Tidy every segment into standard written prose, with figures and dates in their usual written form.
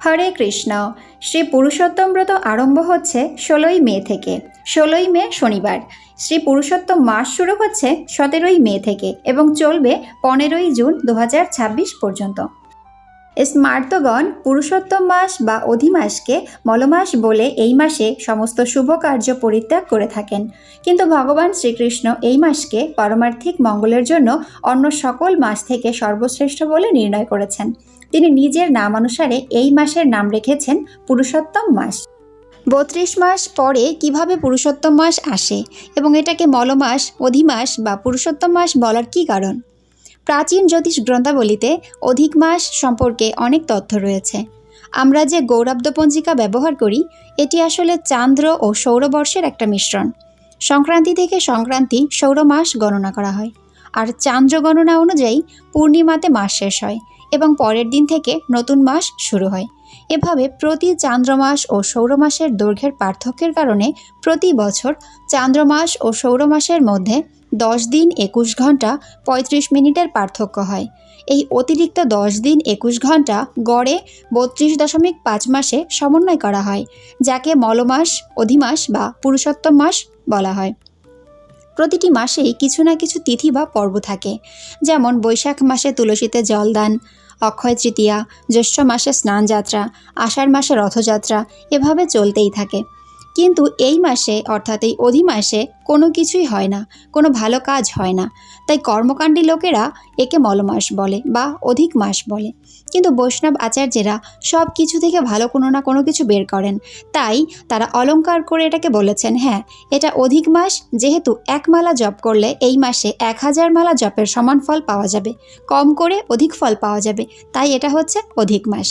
হরে কৃষ্ণ। শ্রী পুরুষোত্তম ব্রত আরম্ভ হচ্ছে 16ই মে থেকে। 16ই মে শনিবার। শ্রী পুরুষোত্তম মাস শুরু হচ্ছে 17ই মে থেকে এবং চলবে 15ই জুন 2026 পর্যন্ত। স্মার্তগণ পুরুষোত্তম মাস বা অধিমাসকে মলমাস বলে এই মাসে সমস্ত শুভ কার্য পরিত্যাগ করে থাকেন। কিন্তু ভগবান শ্রীকৃষ্ণ এই মাসকে পারমার্থিক মঙ্গলের জন্য অন্য সকল মাস থেকে সর্বশ্রেষ্ঠ বলে নির্ণয় করেছেন। তিনি নিজের নামানুসারে এই মাসের নাম রেখেছেন পুরুষোত্তম মাস। 32 মাস পরে কিভাবে পুরুষোত্তম মাস আসে এবং এটাকে মলমাস, অধিমাস বা পুরুষোত্তম মাস বলার কী কারণ? প্রাচীন জ্যোতিষ গ্রন্থাবলীতে অধিক মাস সম্পর্কে অনেক তথ্য রয়েছে। আমরা যে গৌরাব্দ পঞ্জিকা ব্যবহার করি এটি আসলে চান্দ্র ও সৌরবর্ষের একটা মিশ্রণ। সংক্রান্তি থেকে সংক্রান্তি সৌরমাস গণনা করা হয়, আর চান্দ্র গণনা অনুযায়ী পূর্ণিমাতে মাস শেষ হয় এবং পরের দিন থেকে নতুন মাস শুরু হয়। এভাবে প্রতি চান্দ্রমাস ও সৌরমাসের দৈর্ঘ্যের পার্থক্যের কারণে প্রতি বছর চান্দ্রমাস ও সৌরমাসের মধ্যে 10 দিন 21 ঘন্টা 35 মিনিটের পার্থক্য হয়। এই অতিরিক্ত 10 দিন 21 ঘন্টা গড়ে 32.5 মাসে সমন্বয় করা হয়, যাকে মলমাস, অধিমাস বা পুরুষোত্তম মাস বলা হয়। প্রতিটি মাসেই কিছু না কিছু তিথি বা পর্ব থাকে, যেমন বৈশাখ মাসে তুলসীতে জলদান, অক্ষয় তৃতীয়া, জ্যৈষ্ঠ মাসে স্নানযাত্রা, আষাঢ় মাসে রথযাত্রা, এভাবে চলতেই থাকে। কিন্তু এই মাসে অর্থাৎ এই অধিমাসে কোনো কিছুই হয় না, কোনো ভালো কাজ হয় না। তাই কর্মকাণ্ডী লোকেরা একে মলমাস বলে বা অধিক মাস বলে। কিন্তু বৈষ্ণব আচার্যেরা সব কিছু থেকে ভালো কোনো না কোনো কিছু বের করেন, তাই তারা অলংকার করে এটাকে বলেছেন, হ্যাঁ এটা অধিক মাস, যেহেতু 1 মালা জপ করলে এই মাসে 1000 মালা জপের সমান ফল পাওয়া যাবে, কম করে অধিক ফল পাওয়া যাবে, তাই এটা হচ্ছে অধিক মাস।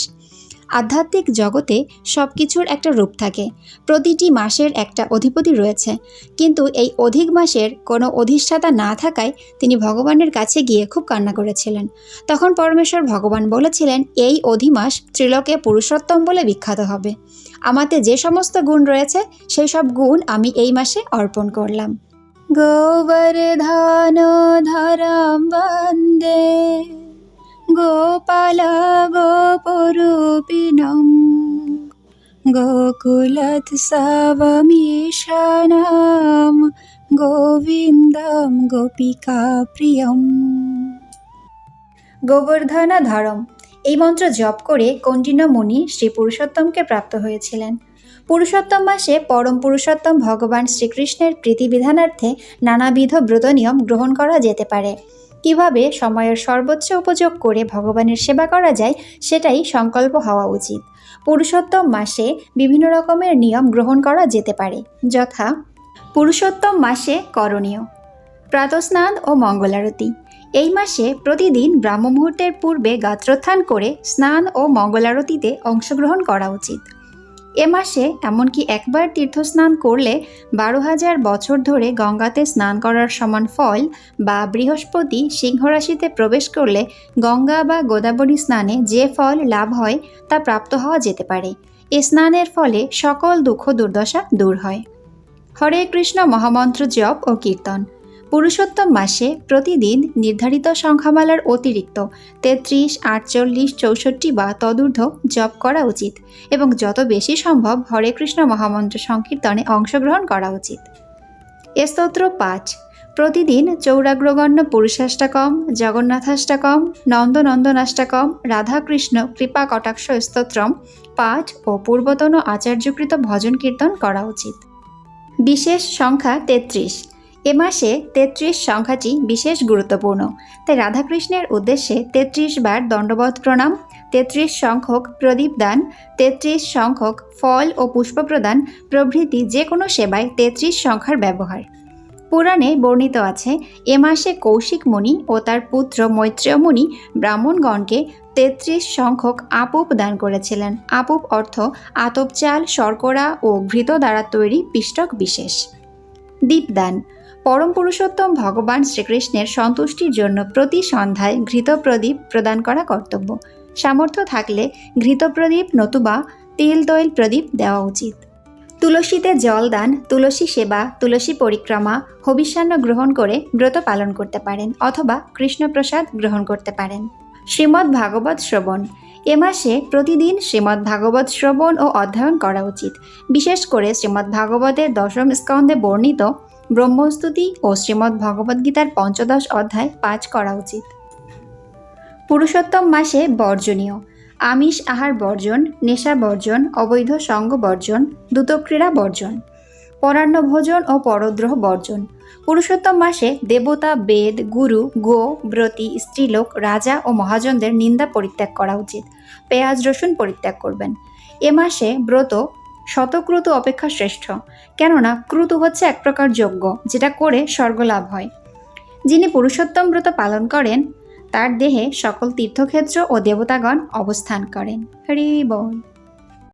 আধ্যাত্মিক জগতে সব কিছুর একটা রূপ থাকে, প্রতিটি মাসের একটা অধিপতি রয়েছে। কিন্তু এই অধিক মাসের কোনো অধিষ্ঠাতা না থাকায় তিনি ভগবানের কাছে গিয়ে খুব কান্না করেছিলেন। তখন পরমেশ্বর ভগবান বলেছিলেন, এই অধিমাস ত্রিলোকে পুরুষোত্তম বলে বিখ্যাত হবে। আমাতে যে সমস্ত গুণ রয়েছে সেই সব গুণ আমি এই মাসে অর্পণ করলাম। গোবর্ধন ধরম বন্দে গোপাল গোপরূপিণম গোকুলোৎসবমিশনম গোবিন্দম গোপিকা প্রিয়ম। গোবর্ধন ধরম এই মন্ত্র জপ করে কৌণ্ডিন্য মুনি শ্রী পুরুষোত্তমকে প্রাপ্ত হয়েছিলেন। পুরুষোত্তম মাসে পরম পুরুষোত্তম ভগবান শ্রীকৃষ্ণের প্রীতিবিধানার্থে নানাবিধ ব্রত নিয়ম গ্রহণ করা যেতে পারে। কিভাবে সময়ের সর্বোচ্চ উপযোগ করে ভগবানের সেবা করা যায় সেটাই সংকল্প হওয়া উচিত। পুরুষোত্তম মাসে বিভিন্ন রকমের নিয়ম গ্রহণ করা যেতে পারে, যথা পুরুষোত্তম মাসে করণীয় প্রাতঃস্নান ও মঙ্গলারতি। এই মাসে প্রতিদিন ব্রাহ্ম মুহূর্তের পূর্বে গাত্রোত্থান করে স্নান ও মঙ্গলারতিতে অংশগ্রহণ করা উচিত। এ মাসে এমনকি একবার তীর্থস্নান করলে 12,000 বছর ধরে গঙ্গাতে স্নান করার সমান ফল, বা বৃহস্পতি সিংহ রাশিতে প্রবেশ করলে গঙ্গা বা গোদাবরী স্নানে যে ফল লাভ হয় তা প্রাপ্ত হওয়া যেতে পারে। এ স্নানের ফলে সকল দুঃখ দুর্দশা দূর হয়। হরে কৃষ্ণ মহামন্ত্র জপ ও কীর্তন। পুরুষোত্তম মাসে প্রতিদিন নির্ধারিত সংখ্যামালার অতিরিক্ত 33, 48, 64 বা তদূর্ধ্ব জপ করা উচিত এবং যত বেশি সম্ভব হরে কৃষ্ণ মহামন্ত্র সংকীর্তনে অংশগ্রহণ করা উচিত। স্তোত্র 5 প্রতিদিন চৌরাগ্রগণ্য পুরুষাষ্টকম, জগন্নাথাষ্টকম, নন্দনন্দনাষ্টকম, রাধাকৃষ্ণ কৃপা কটাক্ষ স্তোত্রম পাঠ ও পূর্বতন আচার্যকৃত ভজন কীর্তন করা উচিত। বিশেষ সংখ্যা 33। এ মাসে 33 সংখ্যাটি বিশেষ গুরুত্বপূর্ণ, তাই রাধাকৃষ্ণের উদ্দেশ্যে 33 বার দণ্ডবত প্রণাম, 33 সংখ্যক প্রদীপ দান, 33 সংখ্যক ফল ও পুষ্প প্রদান প্রভৃতি যে কোনো সেবায় 33 সংখ্যার ব্যবহার। পুরাণে বর্ণিত আছে, এ মাসে কৌশিক মুনি ও তার পুত্র মৈত্রেয় মুনি ব্রাহ্মণগণকে 33 সংখ্যক আপুপ দান করেছিলেন। আপুপ অর্থ আতপ চাল, শর্করা ও ঘৃত দ্বারা তৈরি পিষ্টক বিশেষ। দীপদান পরম পুরুষোত্তম ভগবান শ্রীকৃষ্ণের সন্তুষ্টির জন্য প্রতি সন্ধ্যায় ঘৃত প্রদীপ প্রদান করা কর্তব্য। সামর্থ্য থাকলে ঘৃত প্রদীপ নতুবা তেল তৈল প্রদীপ দেওয়া উচিত। তুলসীতে জল দান, তুলসী সেবা, তুলসী পরিক্রমা, হবিষ্যান্ন গ্রহণ করে ব্রত পালন করতে পারেন অথবা কৃষ্ণপ্রসাদ গ্রহণ করতে পারেন। শ্রীমদ্ ভাগবত শ্রবণ এ মাসে প্রতিদিন শ্রীমদ্ ভাগবত শ্রবণ ও অধ্যয়ন করা উচিত। বিশেষ করে শ্রীমদ্ ভাগবতের দশম স্কন্ধে বর্ণিত ব্রহ্মস্তুতি ও শ্রীমদ্ ভগবদ্গীতার পঞ্চদশ অধ্যায় পাঠ করা উচিত। পুরুষোত্তম মাসে বর্জনীয়: আমিষ আহার বর্জন, নেশা বর্জন, অবৈধ সঙ্গ বর্জন, দ্রুতক্রীড়া বর্জন, পরাহ্ন ভোজন ও পরদ্রোহ বর্জন। পুরুষোত্তম মাসে দেবতা, বেদ, গুরু, গো, ব্রতী, স্ত্রীলোক, রাজা ও মহাজনদের নিন্দা পরিত্যাগ করা উচিত। পেঁয়াজ রসুন পরিত্যাগ করবেন। এ মাসে ব্রত শতক্রতু অপেক্ষা শ্রেষ্ঠ, কেননা ক্রতু হচ্ছে এক প্রকার যজ্ঞ, যেটা করে স্বর্গলাভ হয়। যিনি পুরুষোত্তম ব্রত পালন করেন তার দেহে সকল তীর্থক্ষেত্র ও দেবতাগণ অবস্থান করেন। হরি বল।